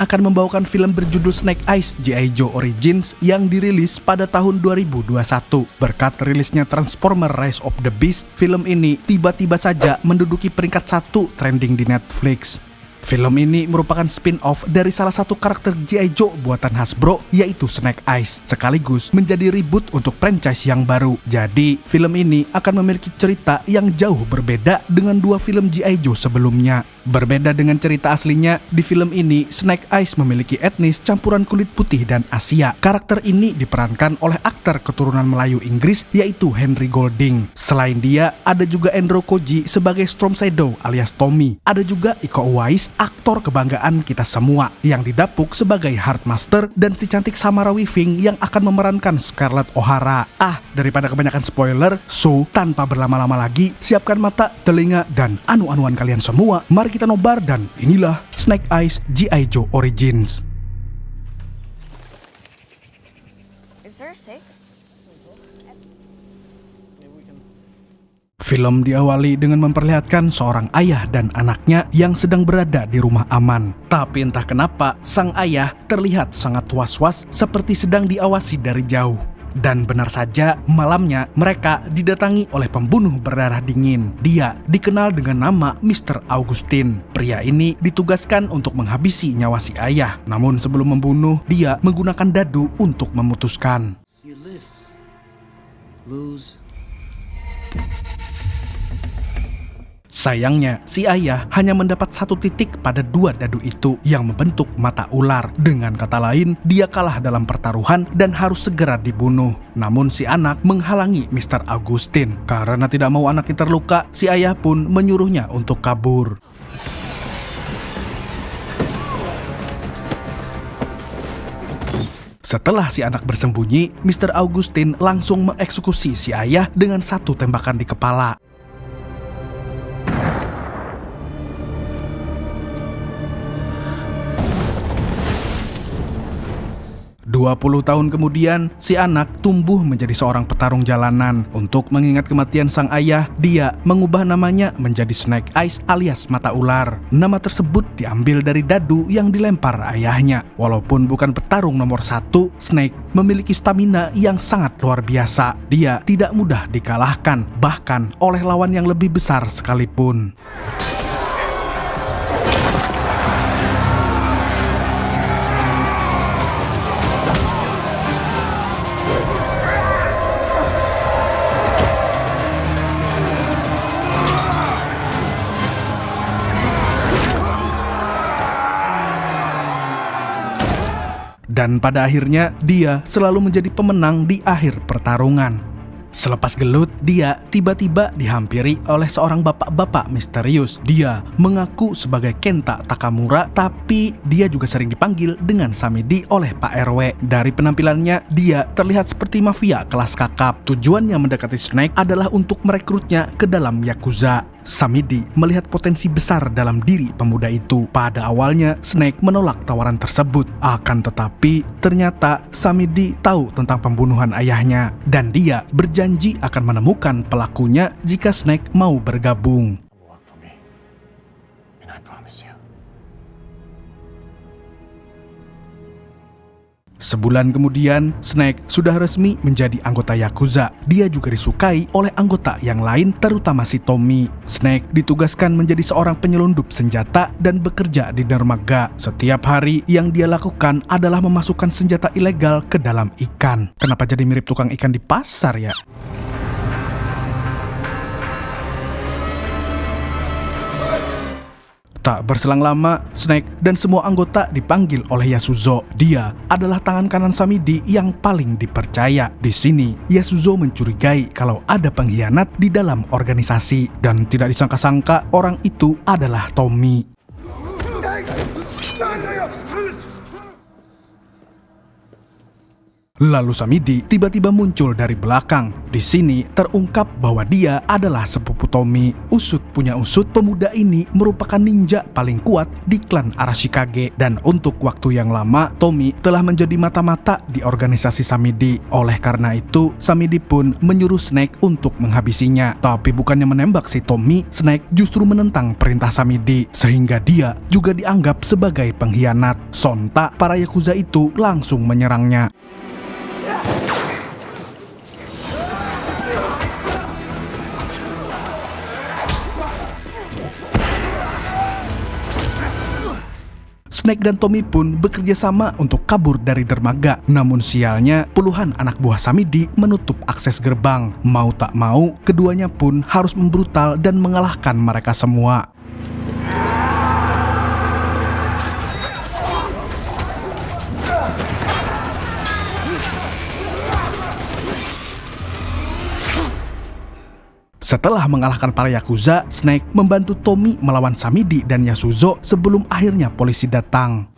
akan membawakan film berjudul Snake Eyes G.I. Joe Origins yang dirilis pada tahun 2021. Berkat rilisnya Transformers Rise of the Beast, film ini tiba-tiba saja menduduki peringkat 1 trending di Netflix. Film ini merupakan spin-off dari salah satu karakter G.I. Joe buatan Hasbro, yaitu Snake Eyes, sekaligus menjadi reboot untuk franchise yang baru. Jadi, film ini akan memiliki cerita yang jauh berbeda dengan dua film G.I. Joe sebelumnya. Berbeda dengan cerita aslinya, di film ini Snake Eyes memiliki etnis campuran kulit putih dan Asia. Karakter ini diperankan oleh aktor keturunan Melayu Inggris, yaitu Henry Golding. Selain dia, ada juga Andrew Koji sebagai Storm Shadow alias Tommy. Ada juga Iko Uwais, aktor kebanggaan kita semua, yang didapuk sebagai Heartmaster, dan si cantik Samara Weaving yang akan memerankan Scarlett O'Hara. Daripada kebanyakan spoiler, so tanpa berlama-lama lagi, siapkan mata, telinga, dan anu-anuan kalian semua. Mari kita nobar, dan inilah Snake Eyes G.I. Joe Origins. Is there a safe? Film diawali dengan memperlihatkan seorang ayah dan anaknya yang sedang berada di rumah aman. Tapi entah kenapa, sang ayah terlihat sangat was-was seperti sedang diawasi dari jauh. Dan benar saja, malamnya mereka didatangi oleh pembunuh berdarah dingin. Dia dikenal dengan nama Mr. Augustine. Pria ini ditugaskan untuk menghabisi nyawa si ayah. Namun sebelum membunuh, dia menggunakan dadu untuk memutuskan. You live, lose. Sayangnya, si ayah hanya mendapat satu titik pada dua dadu itu yang membentuk mata ular. Dengan kata lain, dia kalah dalam pertaruhan dan harus segera dibunuh. Namun si anak menghalangi Mr. Augustine. Karena tidak mau anaknya terluka, si ayah pun menyuruhnya untuk kabur. Setelah si anak bersembunyi, Mr. Augustine langsung mengeksekusi si ayah dengan satu tembakan di kepala. 20 tahun kemudian, si anak tumbuh menjadi seorang petarung jalanan. Untuk mengingat kematian sang ayah, dia mengubah namanya menjadi Snake Eyes alias mata ular. Nama tersebut diambil dari dadu yang dilempar ayahnya. Walaupun bukan petarung nomor 1, Snake memiliki stamina yang sangat luar biasa. Dia tidak mudah dikalahkan, bahkan oleh lawan yang lebih besar sekalipun. Dan pada akhirnya, dia selalu menjadi pemenang di akhir pertarungan. Selepas gelut, dia tiba-tiba dihampiri oleh seorang bapak-bapak misterius. Dia mengaku sebagai Kenta Takamura, tapi dia juga sering dipanggil dengan Samidi oleh Pak RW. Dari penampilannya, dia terlihat seperti mafia kelas kakap. Tujuannya mendekati Snake adalah untuk merekrutnya ke dalam Yakuza. Samidi melihat potensi besar dalam diri pemuda itu. Pada awalnya, Snake menolak tawaran tersebut. Akan tetapi, ternyata Samidi tahu tentang pembunuhan ayahnya. Dan dia berjanji akan menemukan pelakunya jika Snake mau bergabung. Sebulan kemudian, Snake sudah resmi menjadi anggota Yakuza. Dia juga disukai oleh anggota yang lain, terutama si Tommy. Snake ditugaskan menjadi seorang penyelundup senjata dan bekerja di dermaga. Setiap hari yang dia lakukan adalah memasukkan senjata ilegal ke dalam ikan. Kenapa jadi mirip tukang ikan di pasar ya? Tak berselang lama, Snake dan semua anggota dipanggil oleh Yasuzo. Dia adalah tangan kanan Samidi yang paling dipercaya. Di sini, Yasuzo mencurigai kalau ada pengkhianat di dalam organisasi. Dan tidak disangka-sangka, orang itu adalah Tommy. Lalu Samidi tiba-tiba muncul dari belakang. Di sini terungkap bahwa dia adalah sepupu Tommy. Usut punya usut, pemuda ini merupakan ninja paling kuat di klan Arashikage. Dan untuk waktu yang lama, Tommy telah menjadi mata-mata di organisasi Samidi. Oleh karena itu, Samidi pun menyuruh Snake untuk menghabisinya. Tapi bukannya menembak si Tommy, Snake justru menentang perintah Samidi, sehingga dia juga dianggap sebagai pengkhianat. Sontak, para Yakuza itu langsung menyerangnya. Snake dan Tommy pun bekerja sama untuk kabur dari dermaga. Namun sialnya, puluhan anak buah Samidi menutup akses gerbang. Mau tak mau, keduanya pun harus membrutal dan mengalahkan mereka semua. Setelah mengalahkan para Yakuza, Snake membantu Tommy melawan Samidi dan Yasuzo sebelum akhirnya polisi datang.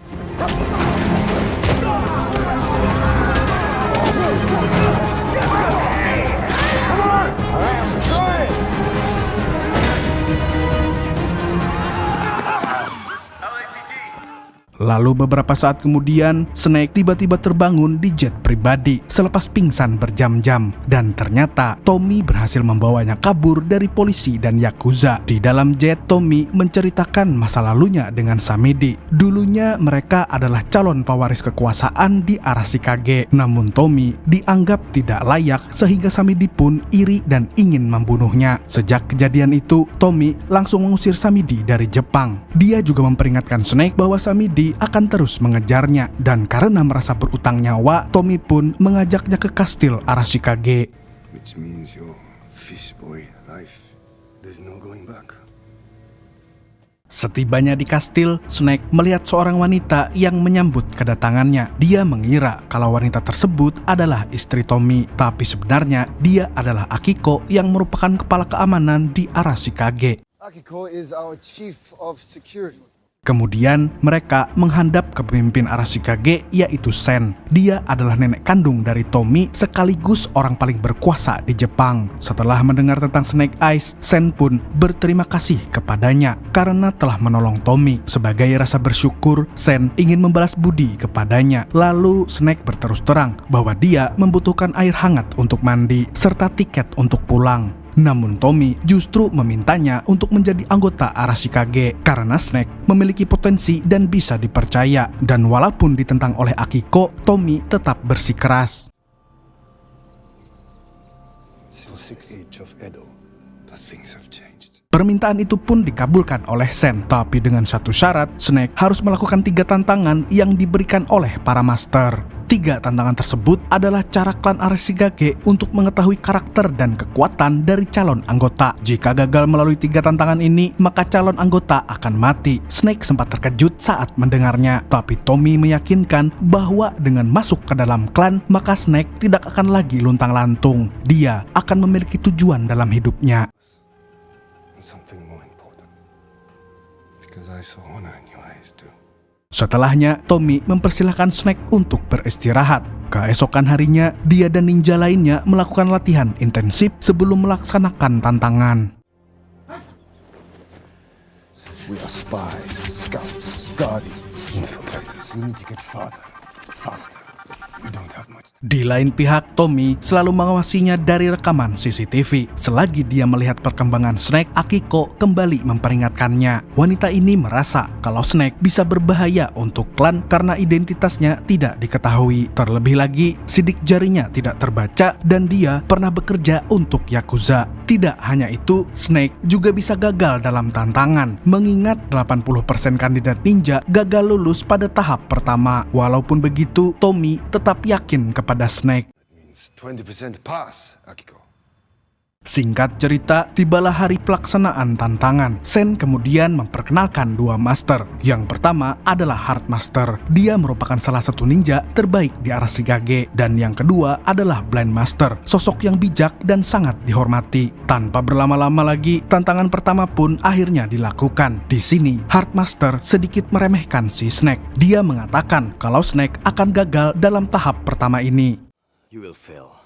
Lalu beberapa saat kemudian, Snake tiba-tiba terbangun di jet pribadi selepas pingsan berjam-jam. Dan ternyata Tommy berhasil membawanya kabur dari polisi dan Yakuza. Di dalam jet, Tommy menceritakan masa lalunya dengan Samidi. Dulunya mereka adalah calon pewaris kekuasaan di Arashikage. Namun Tommy dianggap tidak layak sehingga Samidi pun iri dan ingin membunuhnya. Sejak kejadian itu, Tommy langsung mengusir Samidi dari Jepang. Dia juga memperingatkan Snake bahwa Samidi akan terus mengejarnya, dan karena merasa berutang nyawa, Tommy pun mengajaknya ke kastil Arashikage. Which means your fish boy life, there's no going back. Setibanya di kastil, Snake melihat seorang wanita yang menyambut kedatangannya. Dia mengira kalau wanita tersebut adalah istri Tommy, tapi sebenarnya dia adalah Akiko yang merupakan kepala keamanan di Arashikage. Akiko is our chief of security. Kemudian mereka menghadap ke pemimpin Arashikage, yaitu Sen. Dia adalah nenek kandung dari Tommy sekaligus orang paling berkuasa di Jepang. Setelah mendengar tentang Snake Eyes, Sen pun berterima kasih kepadanya karena telah menolong Tommy. Sebagai rasa bersyukur, Sen ingin membalas budi kepadanya. Lalu Snake berterus terang bahwa dia membutuhkan air hangat untuk mandi serta tiket untuk pulang. Namun Tommy justru memintanya untuk menjadi anggota Arashikage karena Snake memiliki potensi dan bisa dipercaya. Dan walaupun ditentang oleh Akiko, Tommy tetap bersikeras. Silk Age of Edo, but things have changed. Permintaan itu pun dikabulkan oleh Sen, tapi dengan satu syarat, Snake harus melakukan 3 tantangan yang diberikan oleh para master. 3 tantangan tersebut adalah cara klan Arashikage untuk mengetahui karakter dan kekuatan dari calon anggota. Jika gagal melalui 3 tantangan ini, maka calon anggota akan mati. Snake sempat terkejut saat mendengarnya, tapi Tommy meyakinkan bahwa dengan masuk ke dalam klan, maka Snake tidak akan lagi luntang-lantung. Dia akan memiliki tujuan dalam hidupnya. Something more important. Because I saw honor in your eyes too. Setelahnya, Tommy mempersilahkan Snake untuk beristirahat. Keesokan harinya, dia dan ninja lainnya melakukan latihan intensif sebelum melaksanakan tantangan. We are spies, scouts, guardians, infiltrators. We need to get farther, faster. We don't have much time. Di lain pihak, Tommy selalu mengawasinya dari rekaman CCTV. Selagi dia melihat perkembangan Snake, Akiko kembali memperingatkannya. Wanita ini merasa kalau Snake bisa berbahaya untuk klan karena identitasnya tidak diketahui. Terlebih lagi, sidik jarinya tidak terbaca dan dia pernah bekerja untuk Yakuza. Tidak hanya itu, Snake juga bisa gagal dalam tantangan, mengingat 80% kandidat ninja gagal lulus pada tahap pertama. Walaupun begitu, Tommy tetap yakin kepada Snake. Means 20% pass, Akiko. Singkat cerita, tibalah hari pelaksanaan tantangan. Sen kemudian memperkenalkan 2 master. Yang pertama adalah Heart Master. Dia merupakan salah satu ninja terbaik di Arashikage. Dan yang kedua adalah Blind Master, sosok yang bijak dan sangat dihormati. Tanpa berlama-lama lagi, tantangan pertama pun akhirnya dilakukan. Di sini, Heart Master sedikit meremehkan si Snake. Dia mengatakan kalau Snake akan gagal dalam tahap pertama ini. You will fail.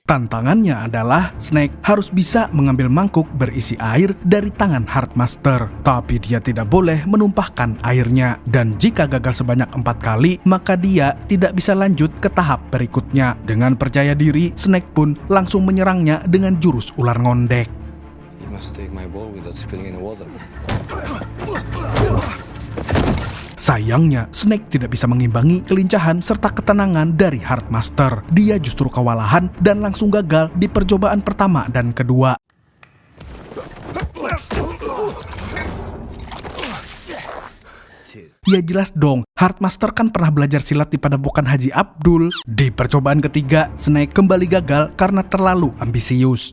Tantangannya adalah Snake harus bisa mengambil mangkuk berisi air dari tangan Hardmaster, tapi dia tidak boleh menumpahkan airnya. Dan jika gagal sebanyak 4 kali, maka dia tidak bisa lanjut ke tahap berikutnya. Dengan percaya diri, Snake pun langsung menyerangnya dengan jurus ular ngondek. You must take my ball without spilling any water. Sayangnya, Snake tidak bisa mengimbangi kelincahan serta ketenangan dari Hardmaster. Dia justru kewalahan dan langsung gagal di percobaan pertama dan kedua. Ya jelas dong, Hardmaster kan pernah belajar silat di padepokan Haji Abdul. Di percobaan ketiga, Snake kembali gagal karena terlalu ambisius.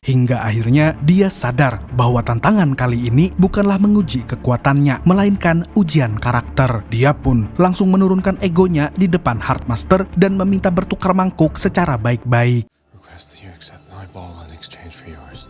Hingga akhirnya dia sadar bahwa tantangan kali ini bukanlah menguji kekuatannya, melainkan ujian karakter. Dia pun langsung menurunkan egonya di depan Hardmaster dan meminta bertukar mangkuk secara baik-baik. Request that you accept my ball in exchange for yours.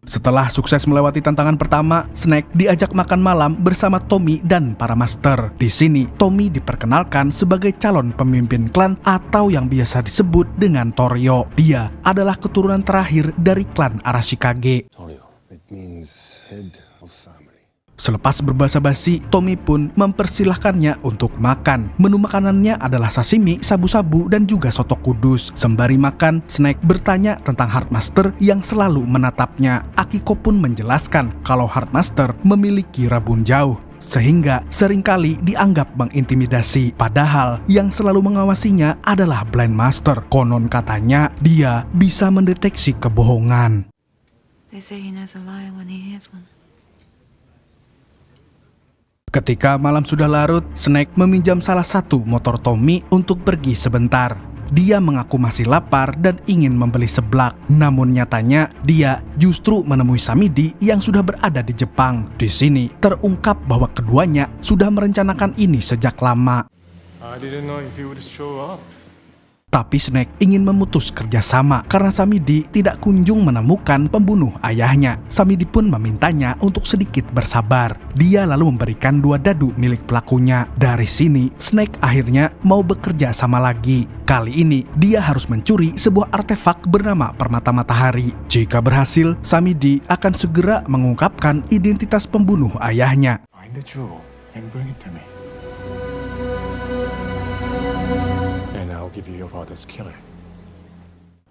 Setelah sukses melewati tantangan pertama, Snake diajak makan malam bersama Tommy dan para master. Di sini, Tommy diperkenalkan sebagai calon pemimpin klan atau yang biasa disebut dengan Toryo. Dia adalah keturunan terakhir dari klan Arashikage. It means head of family. Selepas berbasa-basi, Tommy pun mempersilahkannya untuk makan. Menu makanannya adalah sashimi, sabu-sabu, dan juga soto kudus. Sembari makan, Snake bertanya tentang Hardmaster yang selalu menatapnya. Akiko pun menjelaskan kalau Hardmaster memiliki rabun jauh, sehingga seringkali dianggap mengintimidasi. Padahal yang selalu mengawasinya adalah Blind Master. Konon katanya dia bisa mendeteksi kebohongan. They say he knows a lie when he hears one. Ketika malam sudah larut, Snake meminjam salah satu motor Tommy untuk pergi sebentar. Dia mengaku masih lapar dan ingin membeli seblak. Namun nyatanya, dia justru menemui Samidi yang sudah berada di Jepang. Di sini terungkap bahwa keduanya sudah merencanakan ini sejak lama. I didn't know if you would show up. Tapi Snake ingin memutus kerjasama karena Samidi tidak kunjung menemukan pembunuh ayahnya. Samidi pun memintanya untuk sedikit bersabar. Dia lalu memberikan 2 dadu milik pelakunya. Dari sini, Snake akhirnya mau bekerja sama lagi. Kali ini, dia harus mencuri sebuah artefak bernama Permata Matahari. Jika berhasil, Samidi akan segera mengungkapkan identitas pembunuh ayahnya. Find the jewel and bring it to me. And I'll give you your father's killer.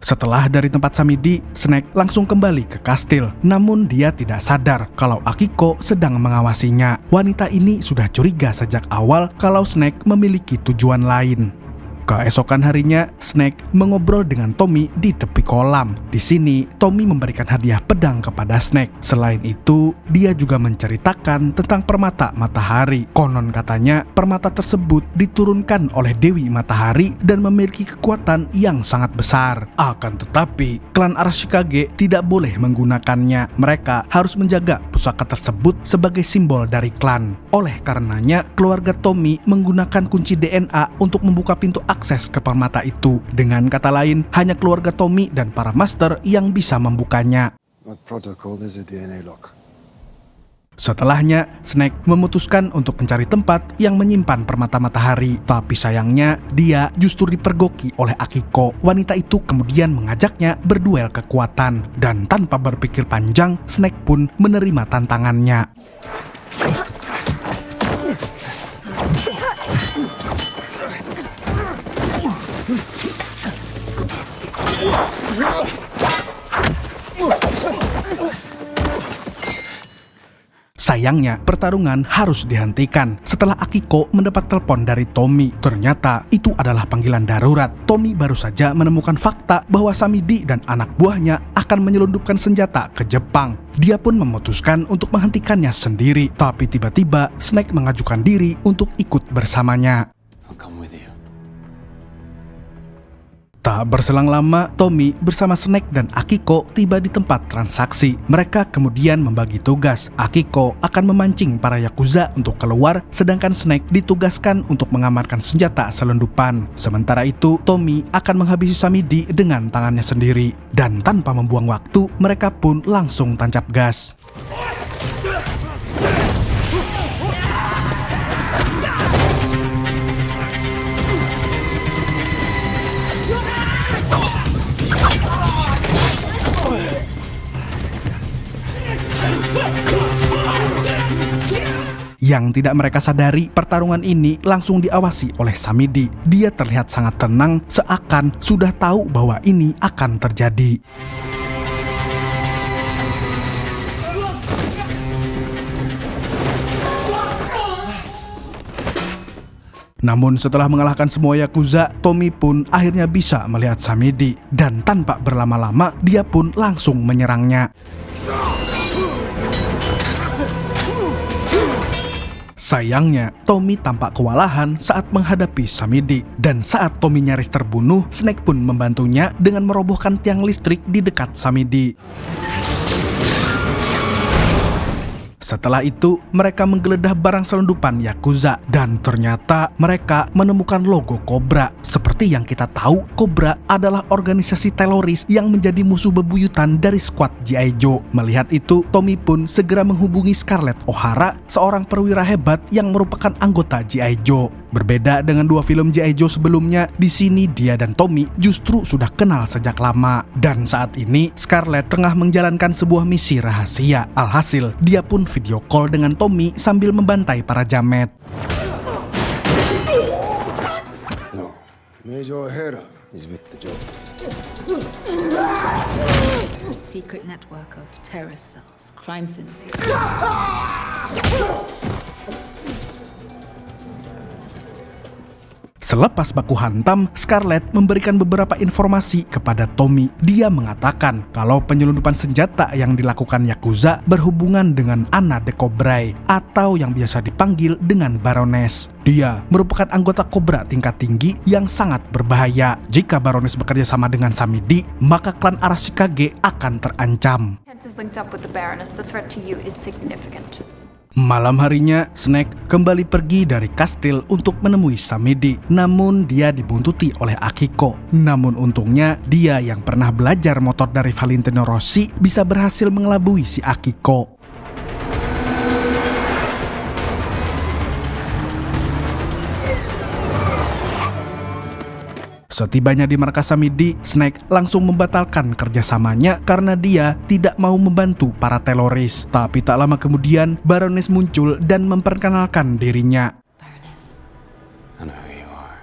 Setelah dari tempat Samidi, Snake langsung kembali ke kastil. Namun dia tidak sadar kalau Akiko sedang mengawasinya. Wanita ini sudah curiga sejak awal kalau Snake memiliki tujuan lain. Keesokan harinya, Snake mengobrol dengan Tommy di tepi kolam. Di sini, Tommy memberikan hadiah pedang kepada Snake. Selain itu, dia juga menceritakan tentang permata matahari. Konon katanya, permata tersebut diturunkan oleh Dewi Matahari dan memiliki kekuatan yang sangat besar. Akan tetapi, klan Arashikage tidak boleh menggunakannya. Mereka harus menjaga pusaka tersebut sebagai simbol dari klan. Oleh karenanya, keluarga Tommy menggunakan kunci DNA untuk membuka pintu akses ke permata itu. Dengan kata lain, hanya keluarga Tommy dan para master yang bisa membukanya. What protocol is a DNA lock? Setelahnya, Snake memutuskan untuk mencari tempat yang menyimpan permata matahari. Tapi sayangnya, dia justru dipergoki oleh Akiko. Wanita itu kemudian mengajaknya berduel kekuatan. Dan tanpa berpikir panjang, Snake pun menerima tantangannya. Sayangnya, pertarungan harus dihentikan setelah Akiko mendapat telepon dari Tommy. Ternyata itu adalah panggilan darurat. Tommy baru saja menemukan fakta bahwa Samidi dan anak buahnya akan menyelundupkan senjata ke Jepang. Dia pun memutuskan untuk menghentikannya sendiri. Tapi tiba-tiba Snake mengajukan diri untuk ikut bersamanya. I'll come with you. Tak berselang lama, Tommy bersama Snake dan Akiko tiba di tempat transaksi. Mereka kemudian membagi tugas. Akiko akan memancing para Yakuza untuk keluar, sedangkan Snake ditugaskan untuk mengamankan senjata selundupan. Sementara itu, Tommy akan menghabisi Samidi dengan tangannya sendiri. Dan tanpa membuang waktu, mereka pun langsung tancap gas. Yang tidak mereka sadari, pertarungan ini langsung diawasi oleh Samidi. Dia terlihat sangat tenang, seakan sudah tahu bahwa ini akan terjadi. Namun setelah mengalahkan semua Yakuza, Tommy pun akhirnya bisa melihat Samidi. Dan tanpa berlama-lama, dia pun langsung menyerangnya. Sayangnya, Tommy tampak kewalahan saat menghadapi Samidi. Dan saat Tommy nyaris terbunuh, Snake pun membantunya dengan merobohkan tiang listrik di dekat Samidi. Setelah itu, mereka menggeledah barang selundupan Yakuza dan ternyata mereka menemukan logo Cobra. Seperti yang kita tahu, Cobra adalah organisasi teroris yang menjadi musuh bebuyutan dari skuad G.I. Joe. Melihat itu, Tommy pun segera menghubungi Scarlett O'Hara, seorang perwira hebat yang merupakan anggota G.I. Joe. Berbeda dengan dua film G.I. Joe sebelumnya, di sini dia dan Tommy justru sudah kenal sejak lama. Dan saat ini, Scarlett tengah menjalankan sebuah misi rahasia. Alhasil, dia pun video call dengan Tommy sambil membantai para jamet. No, Major O'Hara is with the Joe. A secret network of terrorist cells, crime syndicate. Selepas baku hantam, Scarlett memberikan beberapa informasi kepada Tommy. Dia mengatakan kalau penyelundupan senjata yang dilakukan Yakuza berhubungan dengan Anna de Cobra atau yang biasa dipanggil dengan Baroness. Dia merupakan anggota Cobra tingkat tinggi yang sangat berbahaya. Jika Baroness bekerja sama dengan Samidi, maka klan Arashikage akan terancam. Is linked up with the Baroness. The threat to you is significant. Malam harinya, Snake kembali pergi dari kastil untuk menemui Samidi. Namun dia dibuntuti oleh Akiko. Namun untungnya, dia yang pernah belajar motor dari Valentino Rossi bisa berhasil mengelabui si Akiko. Setibanya di markas Samidi, Snake langsung membatalkan kerjasamanya karena dia tidak mau membantu para teroris. Tapi tak lama kemudian, Baroness muncul dan memperkenalkan dirinya. Baroness. I know who you are.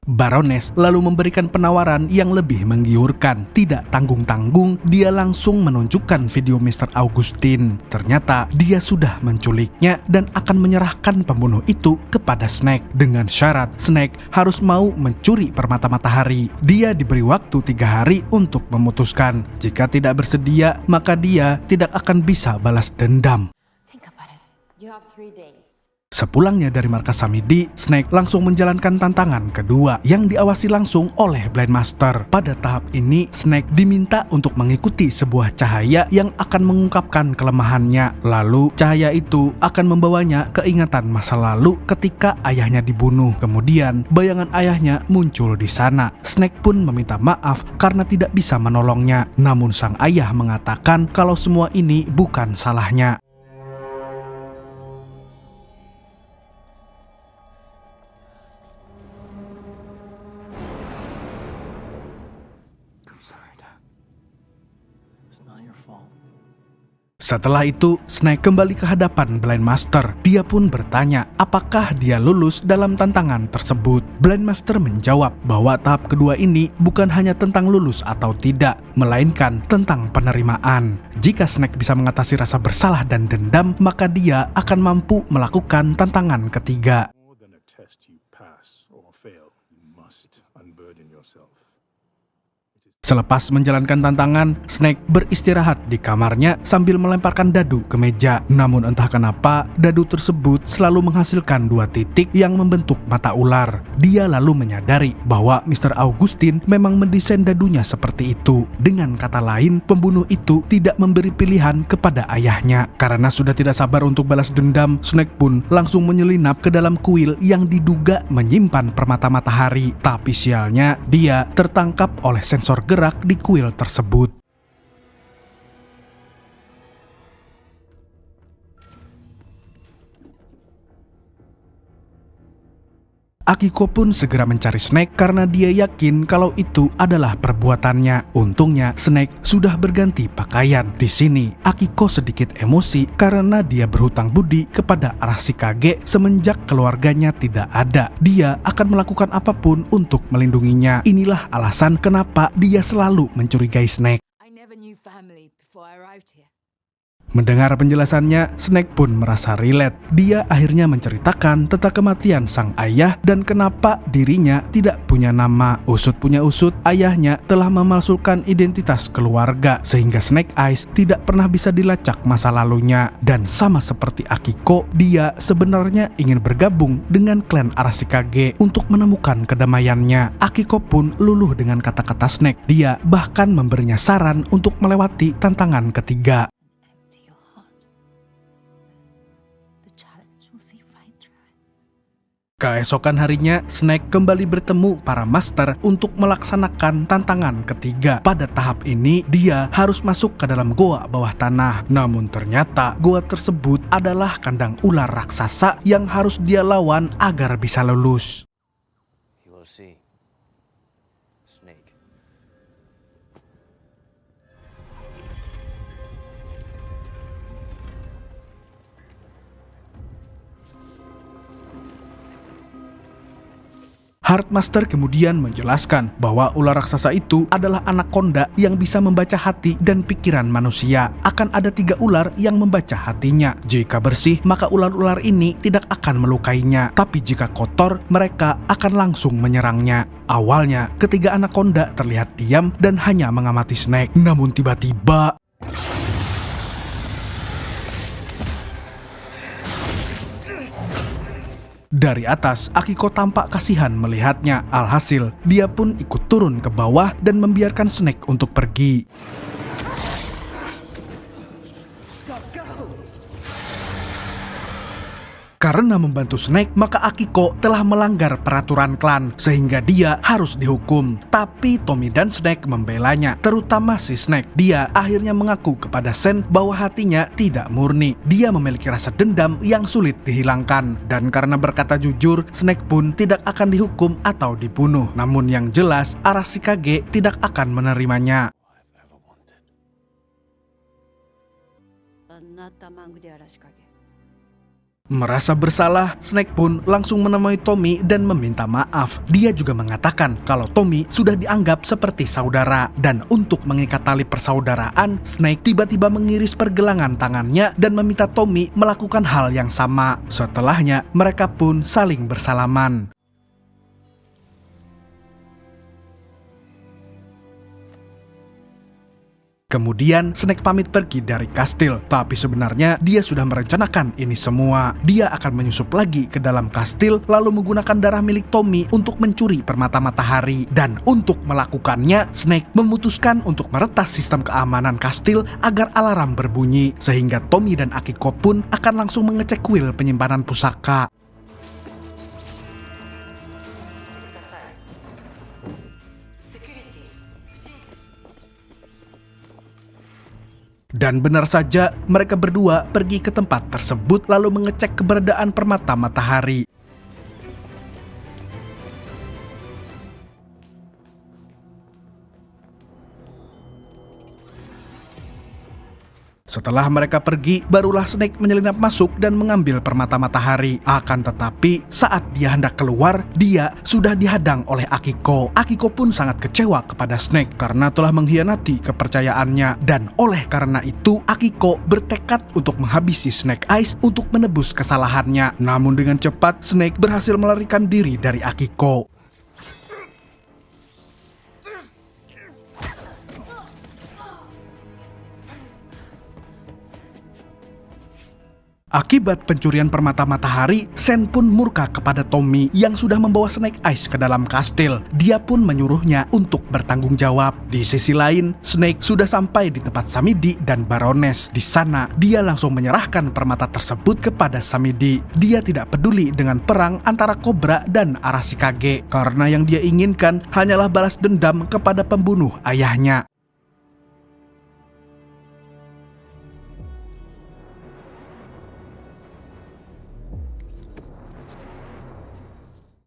Baroness lalu memberikan penawaran yang lebih menggiurkan. Tidak tanggung-tanggung, dia langsung menunjukkan video Mr. Augustine. Ternyata dia sudah menculiknya dan akan menyerahkan pembunuh itu kepada Snake. Dengan syarat, Snake harus mau mencuri permata matahari. Dia diberi waktu 3 hari untuk memutuskan. Jika tidak bersedia, maka dia tidak akan bisa balas dendam. Think about it. You have 3 days. Sepulangnya dari markas Samidi, Snake langsung menjalankan tantangan kedua yang diawasi langsung oleh Blind Master. Pada tahap ini, Snake diminta untuk mengikuti sebuah cahaya yang akan mengungkapkan kelemahannya. Lalu, cahaya itu akan membawanya ke ingatan masa lalu ketika ayahnya dibunuh. Kemudian, bayangan ayahnya muncul di sana. Snake pun meminta maaf karena tidak bisa menolongnya. Namun sang ayah mengatakan kalau semua ini bukan salahnya. Setelah itu, Snake kembali ke hadapan Blind Master. Dia pun bertanya apakah dia lulus dalam tantangan tersebut. Blind Master menjawab bahwa tahap kedua ini bukan hanya tentang lulus atau tidak, melainkan tentang penerimaan. Jika Snake bisa mengatasi rasa bersalah dan dendam, maka dia akan mampu melakukan tantangan ketiga. More than a test you pass or fail, you must unburden yourself. Selepas menjalankan tantangan, Snake beristirahat di kamarnya sambil melemparkan dadu ke meja. Namun entah kenapa, dadu tersebut selalu menghasilkan 2 titik yang membentuk mata ular. Dia lalu menyadari bahwa Mr. Augustine memang mendesain dadunya seperti itu. Dengan kata lain, pembunuh itu tidak memberi pilihan kepada ayahnya. Karena sudah tidak sabar untuk balas dendam, Snake pun langsung menyelinap ke dalam kuil yang diduga menyimpan permata matahari. Tapi sialnya, dia tertangkap oleh sensor gerak di kuil tersebut. Akiko pun segera mencari Snake karena dia yakin kalau itu adalah perbuatannya. Untungnya Snake sudah berganti pakaian. Di sini Akiko sedikit emosi karena dia berhutang budi kepada Arashikage semenjak keluarganya tidak ada. Dia akan melakukan apapun untuk melindunginya. Inilah alasan kenapa dia selalu mencurigai Snake. I never knew family before I arrived here. Mendengar penjelasannya, Snake pun merasa relate. Dia akhirnya menceritakan tentang kematian sang ayah dan kenapa dirinya tidak punya nama. Usut punya usut, ayahnya telah memalsukan identitas keluarga sehingga Snake Eyes tidak pernah bisa dilacak masa lalunya. Dan sama seperti Akiko, dia sebenarnya ingin bergabung dengan klan Arashikage untuk menemukan kedamaiannya. Akiko pun luluh dengan kata-kata Snake. Dia bahkan memberinya saran untuk melewati tantangan ketiga. Keesokan harinya, Snake kembali bertemu para master untuk melaksanakan tantangan ketiga. Pada tahap ini, dia harus masuk ke dalam goa bawah tanah. Namun ternyata, goa tersebut adalah kandang ular raksasa yang harus dia lawan agar bisa lulus. You will see. Snake. Heartmaster kemudian menjelaskan bahwa ular raksasa itu adalah anaconda yang bisa membaca hati dan pikiran manusia. Akan ada 3 ular yang membaca hatinya. Jika bersih, maka ular-ular ini tidak akan melukainya. Tapi jika kotor, mereka akan langsung menyerangnya. Awalnya, ketiga anaconda terlihat diam dan hanya mengamati Snake. Namun tiba-tiba... Dari atas, Akiko tampak kasihan melihatnya. Alhasil, dia pun ikut turun ke bawah dan membiarkan Snake untuk pergi. Karena membantu Snake, maka Akiko telah melanggar peraturan klan, sehingga dia harus dihukum. Tapi Tommy dan Snake membelanya, terutama si Snake. Dia akhirnya mengaku kepada Sen bahwa hatinya tidak murni. Dia memiliki rasa dendam yang sulit dihilangkan. Dan karena berkata jujur, Snake pun tidak akan dihukum atau dibunuh. Namun yang jelas, Arashikage tidak akan menerimanya. Merasa bersalah, Snake pun langsung menemui Tommy dan meminta maaf. Dia juga mengatakan kalau Tommy sudah dianggap seperti saudara. Dan untuk mengikat tali persaudaraan, Snake tiba-tiba mengiris pergelangan tangannya dan meminta Tommy melakukan hal yang sama. Setelahnya, mereka pun saling bersalaman. Kemudian Snake pamit pergi dari kastil, tapi sebenarnya dia sudah merencanakan ini semua. Dia akan menyusup lagi ke dalam kastil lalu menggunakan darah milik Tommy untuk mencuri permata matahari. Dan untuk melakukannya, Snake memutuskan untuk meretas sistem keamanan kastil agar alarm berbunyi, sehingga Tommy dan Akiko pun akan langsung mengecek kuil penyimpanan pusaka. Dan benar saja, mereka berdua pergi ke tempat tersebut lalu mengecek keberadaan permata matahari. Setelah mereka pergi, barulah Snake menyelinap masuk dan mengambil permata matahari. Akan tetapi, saat dia hendak keluar, dia sudah dihadang oleh Akiko. Akiko pun sangat kecewa kepada Snake karena telah mengkhianati kepercayaannya. Dan oleh karena itu, Akiko bertekad untuk menghabisi Snake Eyes untuk menebus kesalahannya. Namun dengan cepat, Snake berhasil melarikan diri dari Akiko. Akibat pencurian permata matahari, Sen pun murka kepada Tommy yang sudah membawa Snake Eyes ke dalam kastil. Dia pun menyuruhnya untuk bertanggung jawab. Di sisi lain, Snake sudah sampai di tempat Samidi dan Baroness. Di sana, dia langsung menyerahkan permata tersebut kepada Samidi. Dia tidak peduli dengan perang antara Cobra dan Arashikage, karena yang dia inginkan hanyalah balas dendam kepada pembunuh ayahnya.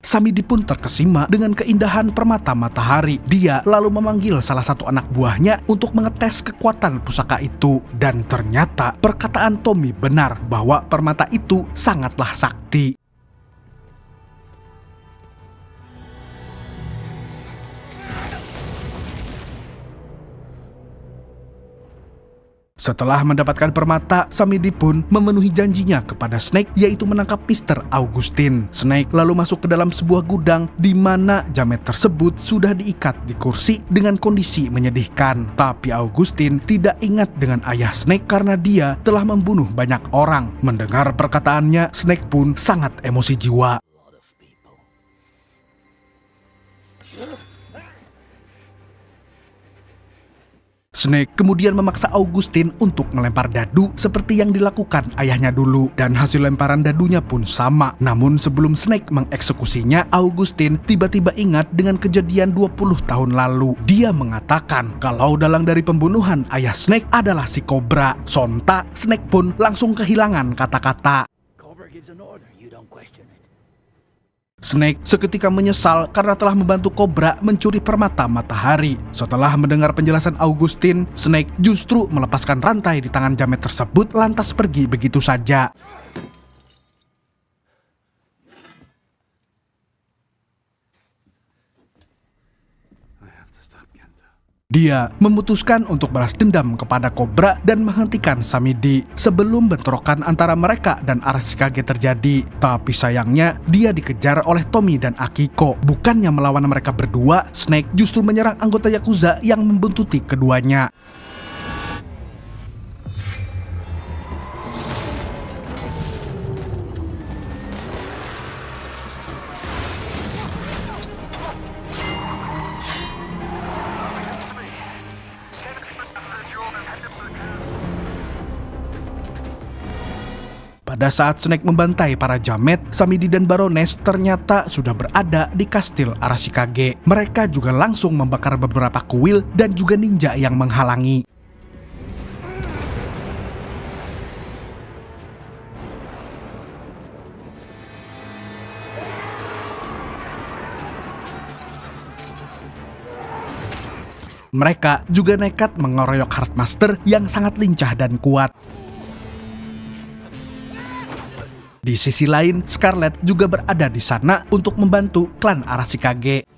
Samidi pun terkesima dengan keindahan permata matahari. Dia lalu memanggil salah satu anak buahnya untuk mengetes kekuatan pusaka itu. Dan ternyata perkataan Tommy benar bahwa permata itu sangatlah sakti. Setelah mendapatkan permata, Samidi pun memenuhi janjinya kepada Snake, yaitu menangkap Mr. Augustine. Snake lalu masuk ke dalam sebuah gudang di mana jamet tersebut sudah diikat di kursi dengan kondisi menyedihkan. Tapi Augustine tidak ingat dengan ayah Snake karena dia telah membunuh banyak orang. Mendengar perkataannya, Snake pun sangat emosi jiwa. Snake kemudian memaksa Augustine untuk melempar dadu seperti yang dilakukan ayahnya dulu, dan hasil lemparan dadunya pun sama. Namun sebelum Snake mengeksekusinya, Augustine tiba-tiba ingat dengan kejadian 20 tahun lalu. Dia mengatakan kalau dalang dari pembunuhan ayah Snake adalah si Cobra. Sontak, Snake pun langsung kehilangan kata-kata. Cobra gives an order, you don't question it. Snake seketika menyesal karena telah membantu Cobra mencuri permata matahari. Setelah mendengar penjelasan Augustine, Snake justru melepaskan rantai di tangan jamet tersebut lantas pergi begitu saja. Dia memutuskan untuk balas dendam kepada Cobra dan menghentikan Samidi sebelum bentrokan antara mereka dan Arashikage terjadi. Tapi sayangnya, dia dikejar oleh Tommy dan Akiko. Bukannya melawan mereka berdua, Snake justru menyerang anggota Yakuza yang membuntuti keduanya. Pada saat Snake membantai para jamet, Samidi dan Baroness ternyata sudah berada di kastil Arashikage. Mereka juga langsung membakar beberapa kuil dan juga ninja yang menghalangi. Mereka juga nekat mengeroyok Heartmaster yang sangat lincah dan kuat. Di sisi lain, Scarlet juga berada di sana untuk membantu klan Arashikage.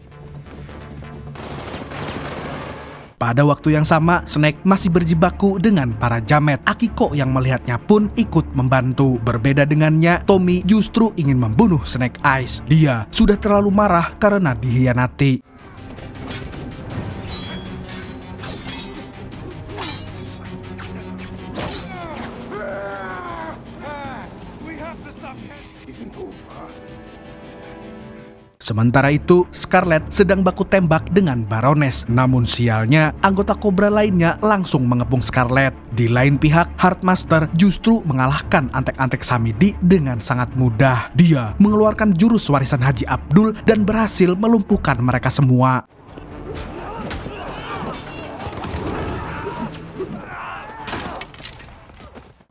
Pada waktu yang sama, Snake masih berjibaku dengan para jamet. Akiko yang melihatnya pun ikut membantu. Berbeda dengannya, Tommy justru ingin membunuh Snake Eyes. Dia sudah terlalu marah karena dikhianati. Sementara itu, Scarlet sedang baku tembak dengan Baroness. Namun sialnya, anggota Cobra lainnya langsung mengepung Scarlet. Di lain pihak, Heartmaster justru mengalahkan antek-antek Samidi dengan sangat mudah. Dia mengeluarkan jurus warisan Haji Abdul dan berhasil melumpuhkan mereka semua.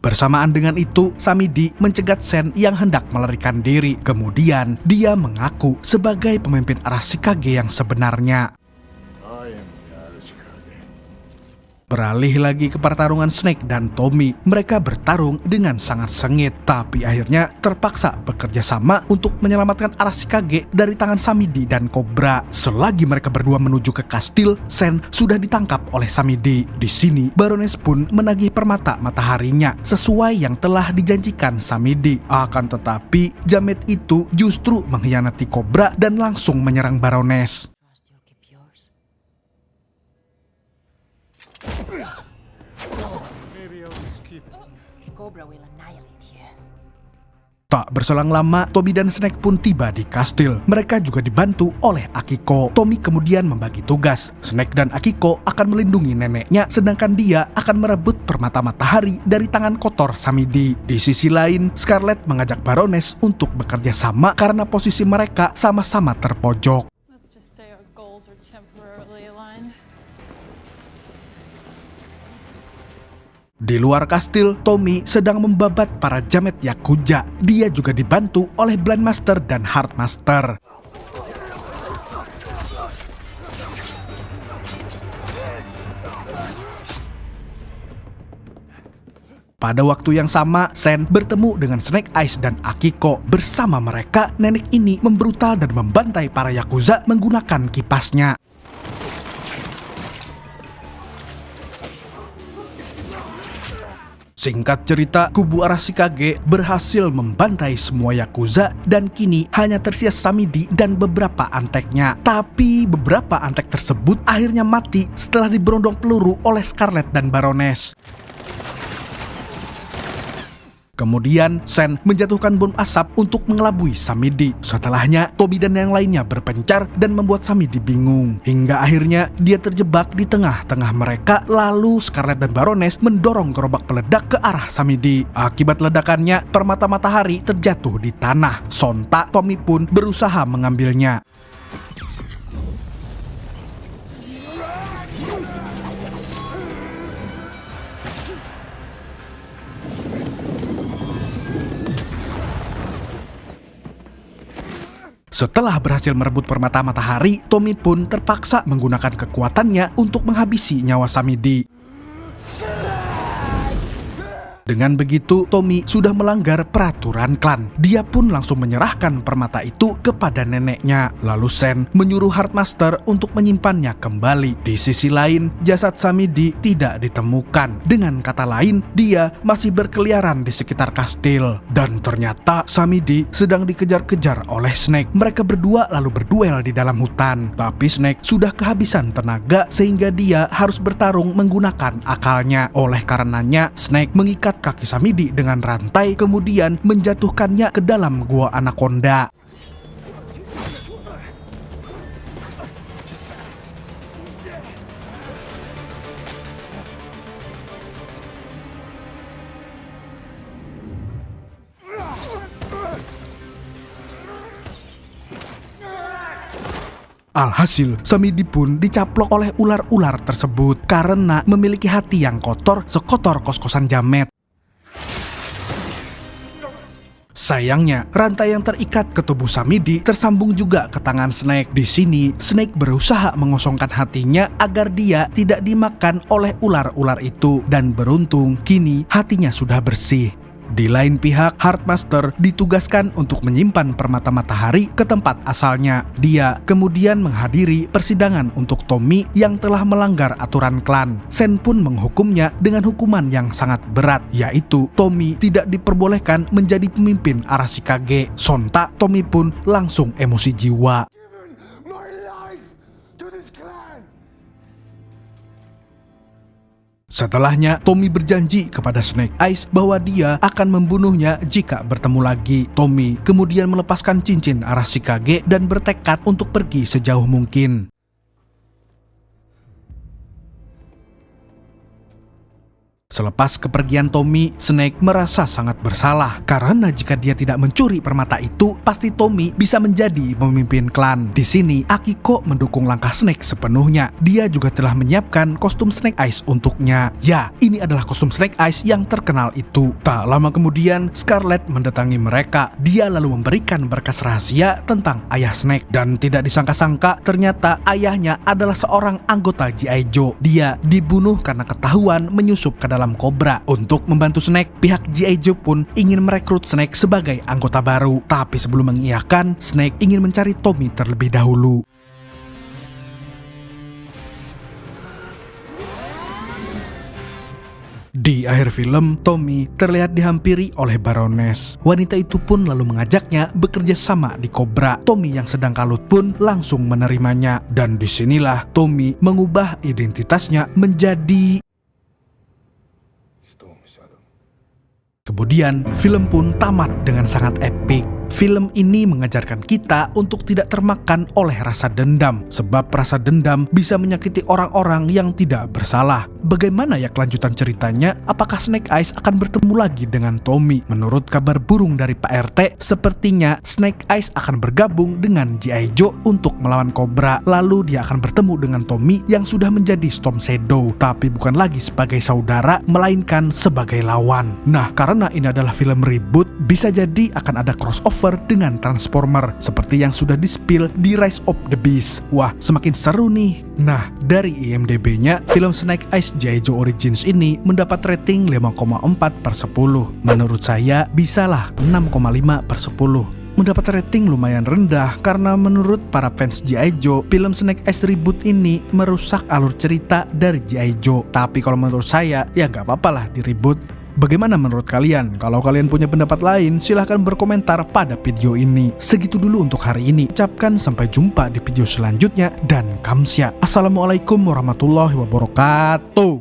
Bersamaan dengan itu, Samidi mencegat Sen yang hendak melarikan diri. Kemudian, dia mengaku sebagai pemimpin Arashikage yang sebenarnya. Beralih lagi ke pertarungan Snake dan Tommy. Mereka bertarung dengan sangat sengit, tapi akhirnya terpaksa bekerja sama untuk menyelamatkan Arashikage dari tangan Samidi dan Cobra. Selagi mereka berdua menuju ke kastil, Sen sudah ditangkap oleh Samidi. Di sini, Baroness pun menagih permata mataharinya sesuai yang telah dijanjikan Samidi. Akan tetapi, jamet itu justru mengkhianati Cobra dan langsung menyerang Baroness. Cobra will annihilate you. Tak berselang lama, Tommy dan Snake pun tiba di kastil. Mereka juga dibantu oleh Akiko. Tommy kemudian membagi tugas. Snake dan Akiko akan melindungi neneknya, sedangkan dia akan merebut permata matahari dari tangan kotor Samidi. Di sisi lain, Scarlet mengajak Baroness untuk bekerja sama karena posisi mereka sama-sama terpojok. Let's just say our goals are temporarily aligned. Di luar kastil, Tommy sedang membabat para jamet Yakuza. Dia juga dibantu oleh Blind Master dan Heart Master. Pada waktu yang sama, Sen bertemu dengan Snake Eyes dan Akiko. Bersama mereka, nenek ini membrutal dan membantai para Yakuza menggunakan kipasnya. Singkat cerita, kubu Arashikage berhasil membantai semua Yakuza dan kini hanya tersisa Samidi dan beberapa anteknya. Tapi beberapa antek tersebut akhirnya mati setelah diberondong peluru oleh Scarlet dan Baroness. Kemudian, Sen menjatuhkan bom asap untuk mengelabui Samidi. Setelahnya, Tommy dan yang lainnya berpencar dan membuat Samidi bingung. Hingga akhirnya, dia terjebak di tengah-tengah mereka, lalu Scarlet dan Baroness mendorong gerobak peledak ke arah Samidi. Akibat ledakannya, permata matahari terjatuh di tanah. Sontak, Tommy pun berusaha mengambilnya. Setelah berhasil merebut permata matahari, Tommy pun terpaksa menggunakan kekuatannya untuk menghabisi nyawa Samidi. Dengan begitu, Tommy sudah melanggar peraturan klan. Dia pun langsung menyerahkan permata itu kepada neneknya. Lalu Sen menyuruh Heart Master untuk menyimpannya kembali. Di sisi lain, jasad Samidi tidak ditemukan. Dengan kata lain, dia masih berkeliaran di sekitar kastil. Dan ternyata Samidi sedang dikejar-kejar oleh Snake. Mereka berdua lalu berduel di dalam hutan. Tapi Snake sudah kehabisan tenaga sehingga dia harus bertarung menggunakan akalnya. Oleh karenanya, Snake mengikat kaki Samidi dengan rantai, kemudian menjatuhkannya ke dalam gua anaconda. Alhasil, Samidi pun dicaplok oleh ular-ular tersebut karena memiliki hati yang kotor sekotor kos-kosan jamet. Sayangnya, rantai yang terikat ke tubuh Samidi tersambung juga ke tangan Snake. Di sini, Snake berusaha mengosongkan hatinya agar dia tidak dimakan oleh ular-ular itu. Dan beruntung, kini hatinya sudah bersih. Di lain pihak, Heart Master ditugaskan untuk menyimpan permata matahari ke tempat asalnya. Dia kemudian menghadiri persidangan untuk Tommy yang telah melanggar aturan klan. Sen pun menghukumnya dengan hukuman yang sangat berat, yaitu Tommy tidak diperbolehkan menjadi pemimpin Arashikage. Sontak, Tommy pun langsung emosi jiwa. My life to this clan. Setelahnya, Tommy berjanji kepada Snake Eyes bahwa dia akan membunuhnya jika bertemu lagi. Tommy kemudian melepaskan cincin Arashikage dan bertekad untuk pergi sejauh mungkin. Selepas kepergian Tommy, Snake merasa sangat bersalah karena jika dia tidak mencuri permata itu, pasti Tommy bisa menjadi pemimpin klan. Di sini, Akiko mendukung langkah Snake sepenuhnya. Dia juga telah menyiapkan kostum Snake Eyes untuknya. Ya, ini adalah kostum Snake Eyes yang terkenal itu. Tak lama kemudian, Scarlet mendatangi mereka. Dia lalu memberikan berkas rahasia tentang ayah Snake. Dan tidak disangka-sangka, ternyata ayahnya adalah seorang anggota G.I. Joe. Dia dibunuh karena ketahuan menyusup ke dalam Cobra. Untuk membantu Snake, pihak G.I. Joe pun ingin merekrut Snake sebagai anggota baru. Tapi sebelum mengiyakan, Snake ingin mencari Tommy terlebih dahulu. Di akhir film, Tommy terlihat dihampiri oleh Baroness. Wanita itu pun lalu mengajaknya bekerja sama di Cobra. Tommy yang sedang kalut pun langsung menerimanya. Dan disinilah Tommy mengubah identitasnya menjadi... Storm Shadow. Kemudian, film pun tamat dengan sangat epik. Film ini mengajarkan kita untuk tidak termakan oleh rasa dendam, sebab rasa dendam bisa menyakiti orang-orang yang tidak bersalah. Bagaimana ya kelanjutan ceritanya? Apakah Snake Eyes akan bertemu lagi dengan Tommy? Menurut kabar burung dari Pak RT, sepertinya Snake Eyes akan bergabung dengan G.I. Joe untuk melawan Cobra. Lalu dia akan bertemu dengan Tommy yang sudah menjadi Storm Shadow, tapi bukan lagi sebagai saudara, melainkan sebagai lawan. Nah, karena ini adalah film reboot, bisa jadi akan ada crossover dengan Transformer seperti yang sudah di-spill di Rise of the Beast. Wah, semakin seru nih. Nah, dari IMDb-nya, film Snake Eyes G.I. Joe Origins ini mendapat rating 5,4/10. Menurut saya, bisalah 6,5/10. Mendapat rating lumayan rendah karena menurut para fans G.I. Joe, film Snake Eyes reboot ini merusak alur cerita dari G.I. Joe. Tapi kalau menurut saya, ya nggak apa-apa lah di reboot. Bagaimana menurut kalian? Kalau kalian punya pendapat lain, silahkan berkomentar pada video ini. Segitu dulu untuk hari ini. Ucapkan sampai jumpa di video selanjutnya dan kamsya. Assalamualaikum warahmatullahi wabarakatuh.